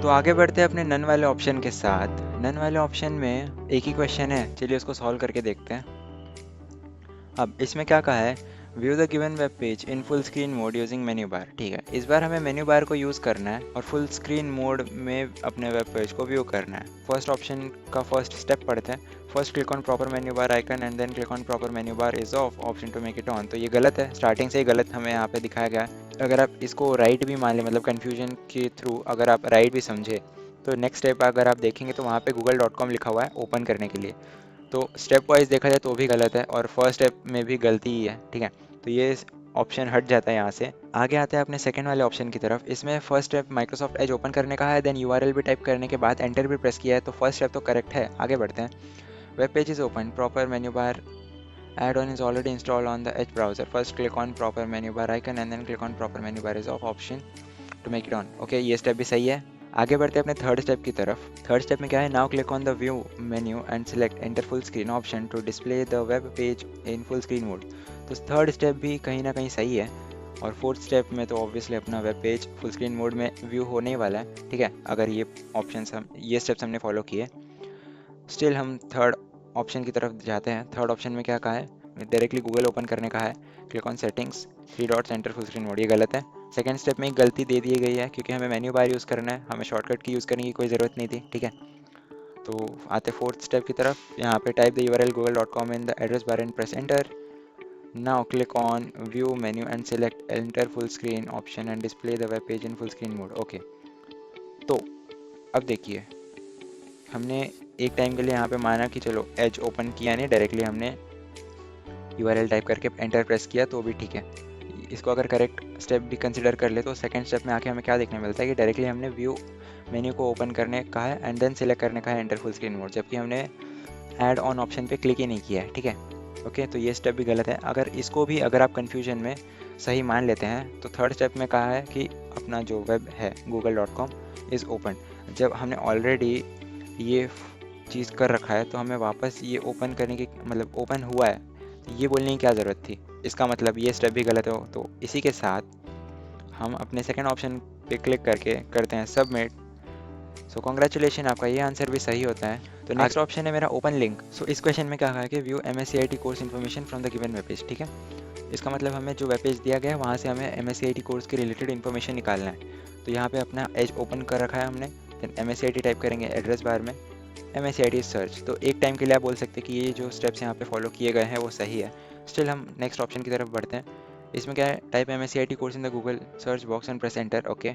तो आगे बढ़ते हैं अपने नन वाले ऑप्शन के साथ। नन वाले ऑप्शन में एक ही क्वेश्चन है, चलिए उसको सॉल्व करके देखते हैं। अब इसमें क्या कहा है, view the given web page in full screen mode using menu bar. ठीक है, इस बार हमें मेन्यू बार को यूज़ करना है और फुल स्क्रीन मोड में अपने वेब पेज को व्यू करना है। फर्स्ट ऑप्शन का फर्स्ट स्टेप पढ़ते हैं। First click on proper menu bar icon and then click on proper menu bar is off option to make it on. तो ये गलत है, स्टार्टिंग से ही गलत हमें यहाँ पे दिखाया गया है। अगर आप इसको राइट भी मान लें, मतलब कन्फ्यूजन के थ्रू अगर आप राइट भी समझे, तो नेक्स्ट स्टेप अगर आप देखेंगे तो वहाँ पे google.com लिखा हुआ है ओपन करने के लिए। तो स्टेप वाइज देखा जाए तो भी गलत है और फर्स्ट स्टेप में भी गलती ही है। ठीक है, तो ये ऑप्शन हट जाता है यहाँ से। आगे आते हैं अपने सेकंड वाले ऑप्शन की तरफ। इसमें first step Microsoft Edge open करने का है, देन यूआरएल भी टाइप करने के बाद एंटर भी प्रेस किया है, तो फर्स्ट स्टेप तो करेक्ट है। आगे बढ़ते हैं। Web page is open, proper menu bar add-on is already installed on the Edge browser. First click on proper menu bar icon and then click on proper menu bar is off option to make it on. Okay, ये step भी सही है। आगे बढ़ते हैं अपने third step की तरफ। थर्ड स्टेप में क्या है, now click on the view menu and select enter full screen option to display the web page in full screen mode. तो थर्ड स्टेप भी कहीं ना कहीं सही है और फोर्थ स्टेप में तो ऑब्वियसली अपना web page full screen mode में व्यू होने ही वाला है। ठीक है, अगर ये ऑप्शन ये स्टेप्स हमने फॉलो किए। स्टिल हम थर्ड ऑप्शन की तरफ जाते हैं। थर्ड ऑप्शन में क्या कहा है, डायरेक्टली गूगल ओपन करने का है। Click on settings, three dots enter full screen mode, ये गलत है। सेकंड स्टेप में एक गलती दे दी गई है क्योंकि हमें मेन्यू बार यूज़ करना है, हमें शॉर्टकट की यूज़ करने की कोई ज़रूरत नहीं थी। ठीक है, तो आते फोर्थ स्टेप की तरफ। यहाँ पे type the URL google.com in the address bar and press enter. Now click on view menu and select enter full screen option and display the web page in full screen mode. Okay, तो अब देखिए, हमने एक time के लिए यहाँ पे माना कि चलो एज ओपन किया नहीं, डायरेक्टली हमने यूआरएल टाइप करके एंटर प्रेस किया तो भी ठीक है। इसको अगर करेक्ट स्टेप भी कंसिडर कर ले तो सेकंड स्टेप में आके हमें क्या देखने मिलता है कि डायरेक्टली हमने व्यू मेन्यू को ओपन करने का है एंड देन सिलेक्ट करने का है एंटर फुल स्क्रीन मोड, जबकि हमने ऐड ऑन ऑप्शन पे क्लिक ही नहीं किया है। ठीक है, ओके, तो ये स्टेप भी गलत है। अगर इसको भी अगर आप कन्फ्यूजन में सही मान लेते हैं तो थर्ड स्टेप में कहा है कि अपना जो वेब है google.com इज़ ओपन। जब हमने ऑलरेडी ये चीज़ कर रखा है तो हमें वापस ये ओपन करने की, मतलब ओपन हुआ है, ये बोलने की क्या ज़रूरत थी। इसका मतलब ये स्टेप भी गलत है। तो इसी के साथ हम अपने सेकंड ऑप्शन पे क्लिक करके करते हैं सबमिट। सो कॉन्ग्रेचुलेशन, आपका ये आंसर भी सही होता है। तो नेक्स्ट ऑप्शन है मेरा ओपन लिंक। सो इस क्वेश्चन में क्या कहा है कि view MSc IT course information from the given web page. ठीक है, इसका मतलब हमें जो वेब पेज दिया गया है वहाँ से हमें MSc IT कोर्स के रिलेटेड इन्फॉर्मेशन निकालना है। तो यहाँ पे अपना एज ओपन कर रखा है हमने, देन MSc IT टाइप करेंगे एड्रेस बार में, MSc IT सर्च। तो एक टाइम के लिए आप बोल सकते हैं कि ये जो स्टेप्स यहाँ पे फॉलो किए गए हैं वो सही है। स्टिल हम नेक्स्ट ऑप्शन की तरफ बढ़ते हैं। इसमें क्या है, type MSc IT course in the Google search box and press enter. Okay,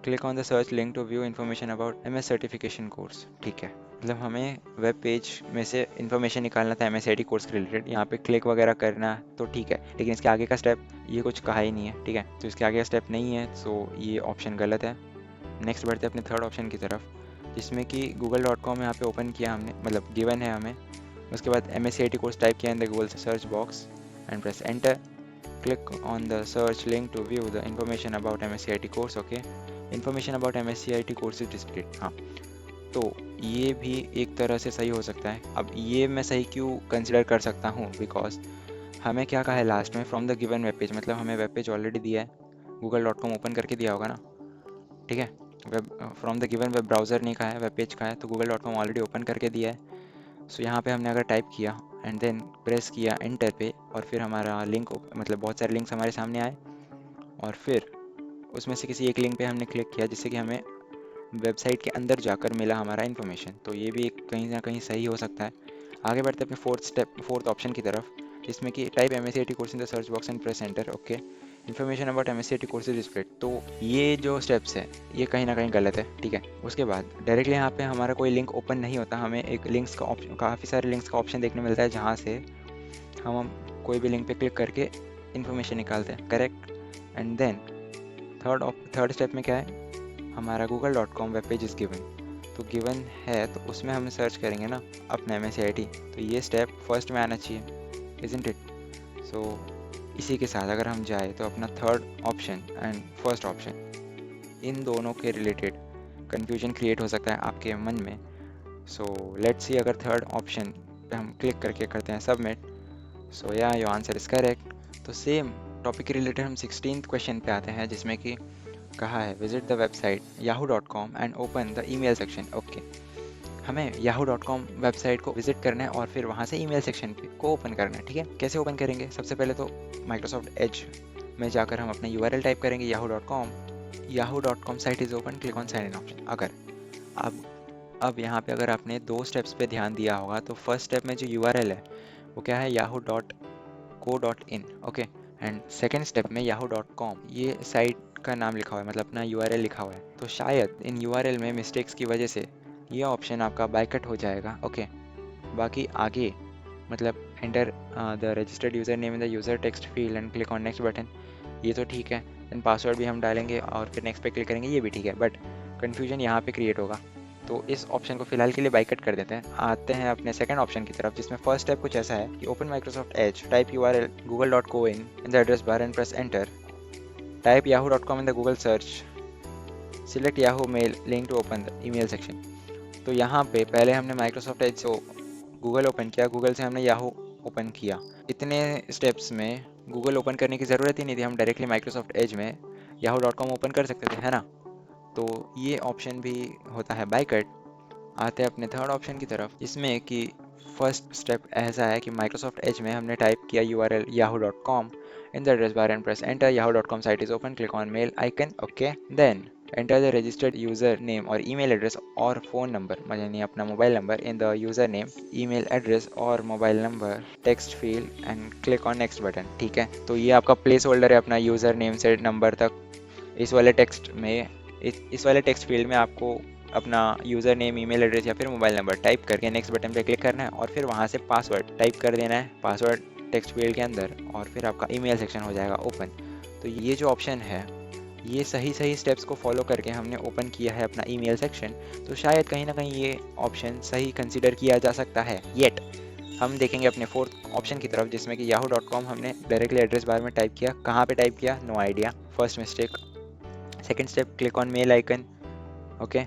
click on the search link to view information about MS certification course. ठीक है, मतलब हमें वेब पेज में से इन्फॉर्मेशन निकालना था MSc IT कोर्स के related, यहाँ पे क्लिक वगैरह करना तो ठीक है, लेकिन इसके आगे का स्टेप ये कुछ कहा ही नहीं है। ठीक है, तो इसके आगे का स्टेप नहीं है, तो ये ऑप्शन गलत है। नेक्स्ट बढ़ते हैं अपने थर्ड ऑप्शन की तरफ, जिसमें कि google.com यहाँ पे ओपन किया हमने, मतलब गिवन है हमें। उसके बाद MSc IT कोर्स टाइप किया in the Google search box and press enter. Click on the search link to view the information about MSc IT course. Okay, information about MSc IT course is displayed. हाँ, तो ये भी एक तरह से सही हो सकता है। अब ये मैं सही क्यों कंसिडर कर सकता हूँ, बिकॉज हमें क्या कहा है लास्ट में, from the given web page, मतलब हमें वेब पेज ऑलरेडी दिया है, google.com ओपन करके दिया होगा ना। ठीक है, web from the given web browser नहीं कहा है, वेब पेज का है, तो google.com ऑलरेडी ओपन करके दिया है। सो यहाँ पे हमने अगर टाइप किया एंड देन प्रेस किया एंटर पे और फिर हमारा लिंक, मतलब बहुत सारे लिंक्स हमारे सामने आए और फिर उसमें से किसी एक लिंक पे हमने क्लिक किया जिससे कि हमें वेबसाइट के अंदर जाकर मिला हमारा इन्फॉर्मेशन। तो ये भी एक कहीं ना कहीं सही हो सकता है। आगे बढ़ते अपने फोर्थ ऑप्शन की तरफ, जिसमें कि type MSc IT course in the search box and press enter. Okay, information about MSc IT courses displayed. तो ये जो स्टेप्स है ये कहीं ना कहीं गलत है। ठीक है, उसके बाद डायरेक्टली यहाँ पे हमारा कोई लिंक ओपन नहीं होता, हमें एक लिंक्स का ऑप्शन, काफ़ी सारे लिंक्स का ऑप्शन देखने मिलता है जहाँ से हम कोई भी लिंक पे क्लिक करके इन्फॉर्मेशन निकालते हैं। Correct, and then third step में क्या है, हमारा google.com web page is given. तो गिवन है तो उसमें हम सर्च करेंगे ना अपना MSc IT, तो ये स्टेप फर्स्ट में आना चाहिए, इजंट इट। सो इसी के साथ अगर हम जाए तो अपना third option and first option, इन दोनों के रिलेटेड कन्फ्यूजन क्रिएट हो सकता है आपके मन में। सो लेट्स सी, अगर थर्ड ऑप्शन पे हम क्लिक करके करते हैं submit, so your answer is correct. तो सेम टॉपिक के रिलेटेड हम 16th क्वेश्चन पे आते हैं, जिसमें कि कहा है visit the website yahoo.com and open the email section. Okay, हमें yahoo.com वेबसाइट को विजिट करना है और फिर वहाँ से ईमेल सेक्शन को ओपन करना है। ठीक है, कैसे ओपन करेंगे? सबसे पहले तो माइक्रोसॉफ्ट एज में जाकर हम अपना यूआरएल टाइप करेंगे yahoo.com site is open, click on sign in option. अब यहाँ पे अगर आपने 2 स्टेप्स पे ध्यान दिया होगा तो फर्स्ट स्टेप में जो यूआरएल है वो क्या है, yahoo.co.in। Okay, and second step में yahoo.com ये साइट का नाम लिखा हुआ है, मतलब अपना यूआरएल लिखा हुआ है। तो शायद इन यूआरएल में मिस्टेक्स की वजह से ये ऑप्शन आपका बायकट हो जाएगा। ओके, बाकी आगे मतलब enter the registered user name in the user text field and click on next button, ये तो ठीक है। देन पासवर्ड भी हम डालेंगे और फिर नेक्स्ट पे क्लिक करेंगे, ये भी ठीक है। बट कन्फ्यूजन यहाँ पे क्रिएट होगा, तो इस ऑप्शन को फिलहाल के लिए बाइकट कर देते हैं। आते हैं अपने सेकंड ऑप्शन की तरफ, जिसमें फर्स्ट स्टेप कुछ ऐसा है कि open Microsoft Edge, type URL google.co in the address bar and press enter, type yahoo.com in the Google search, select Yahoo mail link to open the email section. तो यहाँ पे पहले हमने माइक्रोसॉफ्ट एज से गूगल ओपन किया, Google से हमने Yahoo open किया। इतने स्टेप्स में गूगल ओपन करने की ज़रूरत ही नहीं थी, हम डायरेक्टली माइक्रोसॉफ्ट एज में yahoo.com ओपन कर सकते थे, है ना। तो ये ऑप्शन भी होता है बाइकट। आते हैं अपने थर्ड ऑप्शन की तरफ, इसमें कि फर्स्ट स्टेप ऐसा है कि माइक्रोसॉफ्ट एज में हमने टाइप किया URL yahoo.com in the address bar and press enter, yahoo.com site is open, click on mail icon. Okay, then enter the registered user name और ईमेल एड्रेस और phone number, यानी अपना mobile number in the user name, email address और mobile number text field and click on next button. ठीक है, तो ये आपका प्लेस होल्डर है अपना यूज़र नेम से नंबर तक। इस वाले टेक्स्ट में इस वाले टेक्स्ट फील्ड में आपको अपना यूज़र नेम, ईमेल एड्रेस या फिर मोबाइल नंबर टाइप करके नेक्स्ट बटन पे क्लिक करना है और फिर वहाँ से पासवर्ड टाइप कर देना है, पासवर्ड टेक्स्ट फील्ड के अंदर, और फिर आपका ईमेल सेक्शन हो जाएगा ओपन। तो ये जो ऑप्शन है, ये सही स्टेप्स को फॉलो करके हमने ओपन किया है अपना ईमेल सेक्शन, तो शायद कहीं ना कहीं ये ऑप्शन सही कंसिडर किया जा सकता है। येट हम देखेंगे अपने फोर्थ ऑप्शन की तरफ, जिसमें कि yahoo.com हमने डायरेक्टली एड्रेस बार में टाइप किया, कहाँ पे टाइप किया, no idea, first mistake. Second step, click on mail icon. Okay,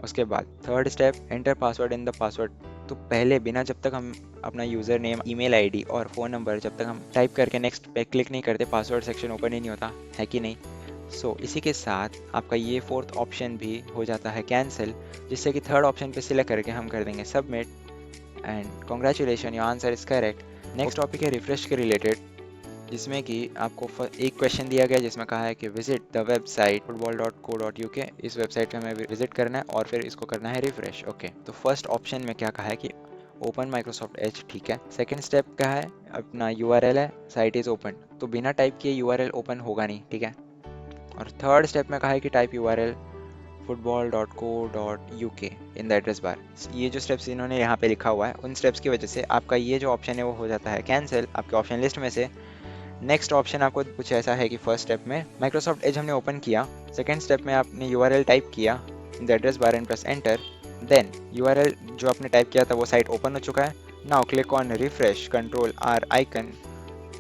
उसके बाद third step, enter password in the password. तो पहले बिना जब तक हम अपना यूज़र नेम, ईमेल आईडी और फ़ोन नंबर जब तक हम टाइप करके नेक्स्ट पे क्लिक नहीं करते, पासवर्ड सेक्शन ओपन ही नहीं होता है कि नहीं। सो इसी के साथ आपका ये फोर्थ ऑप्शन भी हो जाता है कैंसिल, जिससे कि थर्ड ऑप्शन पे सिलेक्ट करके हम कर देंगे submit and congratulation, your answer is correct. Next topic है रिफ्रेश के रिलेटेड, जिसमें कि आपको एक क्वेश्चन दिया गया जिसमें कहा है कि विजिट द वेबसाइट football.co.uk, इस वेबसाइट पे हमें विजिट करना है और फिर इसको करना है रिफ्रेश। ओके, तो फर्स्ट ऑप्शन में क्या कहा है कि ओपन माइक्रोसॉफ्ट एज, ठीक है। सेकंड स्टेप का है अपना यूआरएल है साइट इज ओपन, तो बिना टाइप किए यूआरएल ओपन होगा नहीं, ठीक है। और थर्ड स्टेप में कहा है कि type URL football.co.uk in the address बार। ये जो स्टेप्स इन्होंने यहाँ पे लिखा हुआ है, उन स्टेप्स की वजह से आपका ये जो ऑप्शन है वो हो जाता है कैंसिल आपके ऑप्शन लिस्ट में से। नेक्स्ट ऑप्शन आपको कुछ ऐसा है कि फर्स्ट स्टेप में माइक्रोसॉफ्ट एज हमने ओपन किया, सेकंड स्टेप में आपने यूआरएल टाइप किया in the address bar and press enter, then URL जो आपने टाइप किया था वो साइट ओपन हो चुका है। Now click on refresh control R icon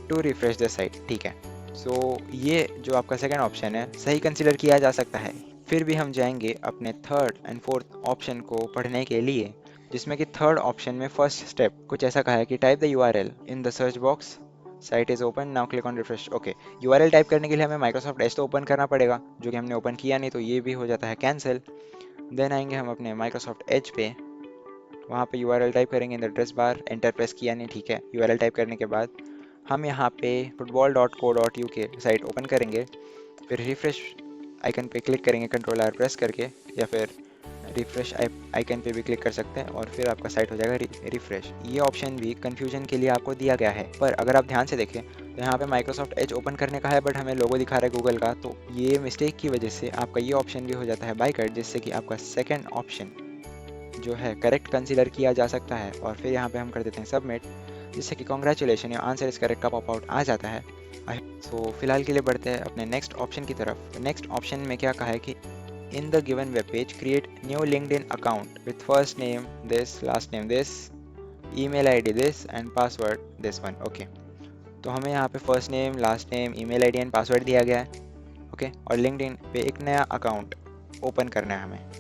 to refresh the site, ठीक है। सो ये जो आपका सेकंड ऑप्शन है सही कंसिडर किया जा सकता है। फिर भी हम जाएंगे अपने थर्ड एंड फोर्थ ऑप्शन को पढ़ने के लिए, जिसमें कि थर्ड ऑप्शन में फर्स्ट स्टेप कुछ ऐसा कहा है कि type the URL in the search box, site is open, now click on refresh. Okay, URL type करने के लिए हमें माइक्रोसॉफ्ट एज तो ओपन करना पड़ेगा, जो कि हमने ओपन किया नहीं, तो ये भी हो जाता है कैंसिल। देन आएंगे हम अपने माइक्रोसॉफ्ट एज पे, वहाँ पे यूआरएल टाइप करेंगे इन the address bar, enter press किया नहीं, ठीक है। यूआरएल टाइप करने के बाद हम यहाँ पे football.co.uk साइट ओपन करेंगे, फिर रिफ्रेश आइकन पे क्लिक करेंगे कंट्रोल आर प्रेस करके, या फिर रिफ्रेश आइकन पे भी क्लिक कर सकते हैं और फिर आपका साइट हो जाएगा रिफ्रेश। ये ऑप्शन भी कंफ्यूजन के लिए आपको दिया गया है, पर अगर आप ध्यान से देखें तो यहाँ पे माइक्रोसॉफ्ट एज ओपन करने का है बट हमें लोगो दिखा रहा है गूगल का, तो ये मिस्टेक की वजह से आपका ये ऑप्शन भी हो जाता है बाइकट, जिससे कि आपका सेकेंड ऑप्शन जो है करेक्ट कंसीडर किया जा सकता है। और फिर यहाँ पे हम कर देते हैं सबमिट, जिससे कि congratulation your answer is correct का पॉप आउट आ जाता है। सो फिलहाल के लिए बढ़ते हैं अपने नेक्स्ट ऑप्शन की तरफ। नेक्स्ट ऑप्शन में क्या कहा है कि in the given web page create new LinkedIn account with first name this, last name this, email ID this and password this one. Okay, तो हमें यहाँ पे first name, last name, email ID and password दिया गया है। Okay, और LinkedIn पे एक नया अकाउंट ओपन करना है हमें।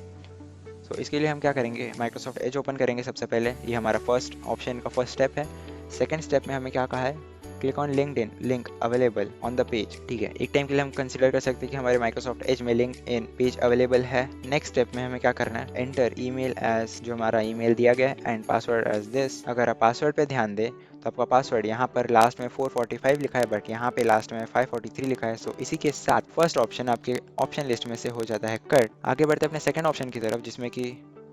सो इसके लिए हम क्या करेंगे, माइक्रोसॉफ्ट एज ओपन करेंगे सबसे पहले, ये हमारा फर्स्ट ऑप्शन का फर्स्ट स्टेप है। सेकेंड स्टेप में हमें क्या कहा है, click on LinkedIn link available on the page. ठीक है, एक टाइम के लिए हम कंसिडर कर सकते हैं कि हमारे माइक्रोसॉफ्ट एज में लिंक्डइन पेज अवेलेबल है। नेक्स्ट स्टेप में हमें क्या करना है, एंटर ईमेल एज जो हमारा ईमेल दिया गया है एंड पासवर्ड एज दिस। अगर आप पासवर्ड पे ध्यान दें तो आपका पासवर्ड यहाँ पर लास्ट में 445 लिखा है, बट यहाँ पे लास्ट में 543 लिखा है। सो इसी के साथ फर्स्ट ऑप्शन आपके ऑप्शन लिस्ट में से हो जाता है कट। आगे बढ़ते अपने सेकंड ऑप्शन की तरफ, जिसमें कि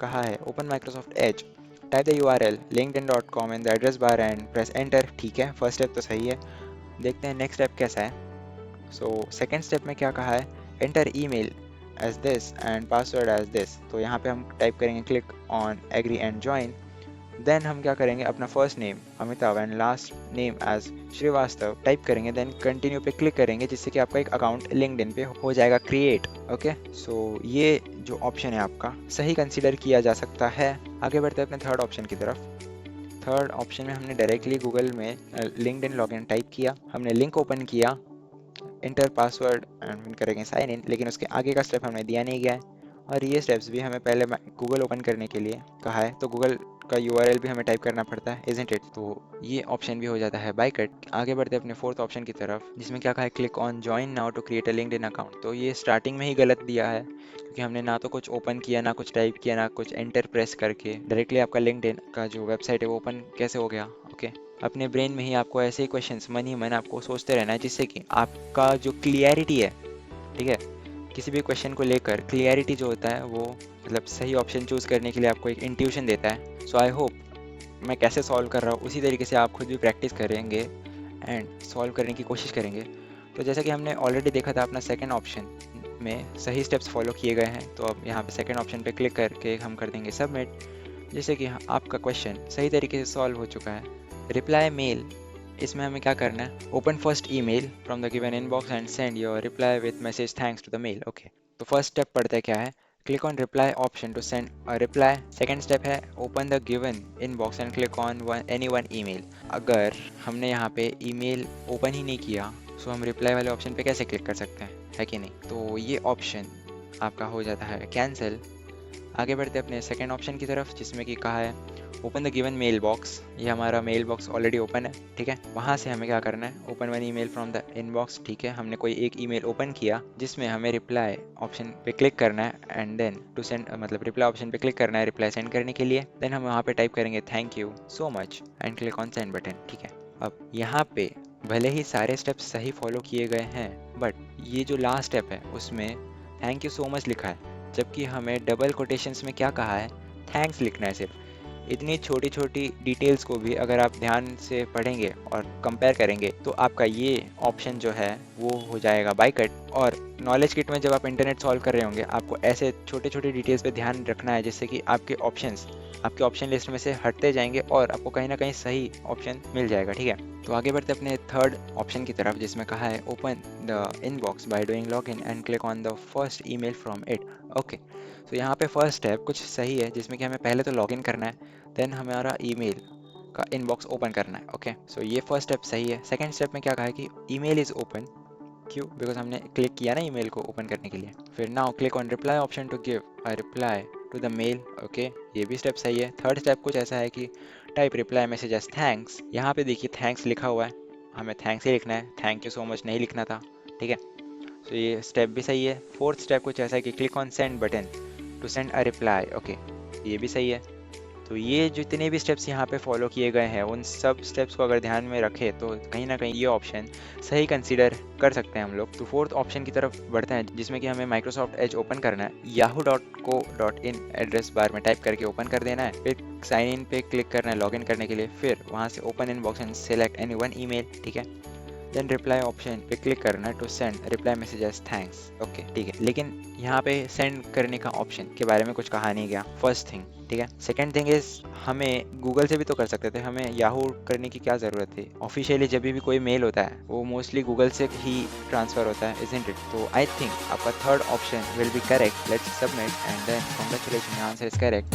कहा है open Microsoft Edge, type the URL linkedin.com in the address bar and press enter. ठीक है, फर्स्ट स्टेप तो सही है। देखते हैं नेक्स्ट स्टेप कैसा है। सो सेकंड स्टेप में क्या कहा है, enter email as this and password as this. तो यहाँ पे हम टाइप करेंगे click on agree and join. Then हम क्या करेंगे, अपना first name Amitabh and last name as Srivastava type करेंगे। देन कंटिन्यू पे क्लिक करेंगे, जिससे कि आपका एक अकाउंट लिंक्डइन पे हो जाएगा क्रिएट। ओके, सो ये जो ऑप्शन है आपका सही कंसीडर किया जा सकता है। आगे बढ़ते हैं अपने थर्ड ऑप्शन की तरफ। थर्ड ऑप्शन में हमने डायरेक्टली गूगल में लिंक्डइन लॉगिन टाइप किया, हमने लिंक ओपन किया, इंटर पासवर्ड एंड करेंगे साइन इन, लेकिन उसके आगे का स्टेप हमने दिया नहीं गया है। और ये स्टेप्स भी हमें पहले गूगल ओपन करने के लिए कहा है, तो गूगल का URL भी हमें टाइप करना पड़ता है, इजंट इट। तो ये ऑप्शन भी हो जाता है बाय कट। आगे बढ़ते हैं अपने फोर्थ ऑप्शन की तरफ, जिसमें क्या कहा है, click on join now to create a LinkedIn account. तो ये स्टार्टिंग में ही गलत दिया है, क्योंकि हमने ना तो कुछ ओपन किया, ना कुछ टाइप किया, ना कुछ एंटर प्रेस करके डायरेक्टली आपका लिंक्डइन का जो वेबसाइट है वो ओपन कैसे हो गया। ओके, अपने ब्रेन में ही आपको ऐसे ही क्वेश्चंस मन ही मन आपको सोचते रहना है, जिससे कि आपका जो क्लियरिटी है, ठीक है, किसी भी क्वेश्चन को लेकर क्लियरिटी जो होता है वो मतलब सही ऑप्शन चूज़ करने के लिए आपको एक इंट्यूशन देता है। सो आई होप मैं कैसे सॉल्व कर रहा हूँ उसी तरीके से आप खुद भी प्रैक्टिस करेंगे एंड सॉल्व करने की कोशिश करेंगे। तो जैसा कि हमने ऑलरेडी देखा था, अपना सेकंड ऑप्शन में सही स्टेप्स फॉलो किए गए हैं। तो अब यहाँ पे सेकंड ऑप्शन पे क्लिक करके हम कर देंगे सबमिट, जिससे कि आपका क्वेश्चन सही तरीके से सॉल्व हो चुका है। रिप्लाई मेल, इसमें हमें क्या करना है, open first email from the given inbox and send your reply with message thanks to the mail. Okay, तो फर्स्ट स्टेप पढ़ते हैं क्या है, click on reply option to send a reply. Second step है open the given inbox and click on any one email. अगर हमने यहाँ पे ईमेल ओपन ही नहीं किया, सो हम रिप्लाई वाले ऑप्शन पे कैसे क्लिक कर सकते हैं, है कि नहीं। तो ये ऑप्शन आपका हो जाता है कैंसिल। आगे बढ़ते हैं अपने सेकंड ऑप्शन की तरफ, जिसमें कि कहा है open the given mail box. ये हमारा मेल बॉक्स ऑलरेडी ओपन है, ठीक है। वहाँ से हमें क्या करना है, open one email from the inbox. ठीक है, हमने कोई एक ईमेल ओपन किया जिसमें हमें रिप्लाई ऑप्शन पे क्लिक करना है एंड देन टू सेंड, मतलब रिप्लाई ऑप्शन पे क्लिक करना है रिप्लाई सेंड करने के लिए। देन हम वहाँ पे टाइप करेंगे thank you so much and click on send button. ठीक है, अब यहाँ पे भले ही सारे स्टेप्स सही फॉलो किए गए हैं, बट ये जो लास्ट स्टेप है उसमें थैंक यू सो मच लिखा है, जबकि हमें डबल कोटेशंस में क्या कहा है, थैंक्स लिखना है सिर्फ। इतनी छोटी छोटी डिटेल्स को भी अगर आप ध्यान से पढ़ेंगे और कंपेयर करेंगे तो आपका ये ऑप्शन जो है वो हो जाएगा बाय कट। और नॉलेज किट में जब आप इंटरनेट सॉल्व कर रहे होंगे, आपको ऐसे छोटे छोटे डिटेल्स पे ध्यान रखना है, जिससे कि आपके ऑप्शन लिस्ट में से हटते जाएंगे और आपको कहीं ना कहीं सही ऑप्शन मिल जाएगा। ठीक है, तो आगे बढ़ते अपने थर्ड ऑप्शन की तरफ, जिसमें कहा है open the inbox by doing login and click on the first email from it. Okay, तो यहाँ पे फर्स्ट स्टेप कुछ सही है, जिसमें कि हमें पहले तो लॉगिन करना है, देन हमारा ईमेल का इनबॉक्स ओपन करना है। ओके, सो ये फर्स्ट स्टेप सही है। सेकंड स्टेप में क्या कहा है कि ईमेल इज ओपन, क्यों, बिकॉज हमने क्लिक किया ना ईमेल को ओपन करने के लिए। फिर now click on reply option to give a reply to the mail. Okay, ये भी स्टेप सही है। थर्ड स्टेप कुछ ऐसा है कि type reply message as thanks. यहाँ पे देखिए थैंक्स लिखा हुआ है, हमें थैंक्स ही लिखना है, थैंक यू सो मच नहीं लिखना था। ठीक है, तो ये स्टेप भी सही है। फोर्थ स्टेप कुछ ऐसा है कि click on send button to send a reply. Okay, ये भी सही है। तो ये जितने भी स्टेप्स यहाँ पे फॉलो किए गए हैं, उन सब स्टेप्स को अगर ध्यान में रखें तो कहीं ना कहीं ये ऑप्शन सही कंसीडर कर सकते हैं हम लोग। तो फोर्थ ऑप्शन की तरफ बढ़ते हैं, जिसमें कि हमें माइक्रोसॉफ्ट एज ओपन करना है, yahoo.co.in एड्रेस बार में टाइप करके ओपन कर देना है। फिर साइन इन पे क्लिक करना है लॉगिन करने के लिए, फिर वहाँ से open inbox and select any one email. ठीक है, देन रिप्लाई ऑप्शन पे क्लिक करना है to send reply message as thanks. Okay, ठीक है, लेकिन यहाँ पे सेंड करने का ऑप्शन के बारे में कुछ कहा नहीं गया, फर्स्ट थिंग। ठीक है, सेकंड थिंग इज हमें गूगल से भी तो कर सकते थे, हमें याहू करने की क्या ज़रूरत थी। ऑफिशियली जब भी कोई मेल होता है वो मोस्टली गूगल से ही ट्रांसफ़र होता है, इजंट इट। तो आई थिंक आपका third option will be correct. Let's submit and then congratulation, answer is correct.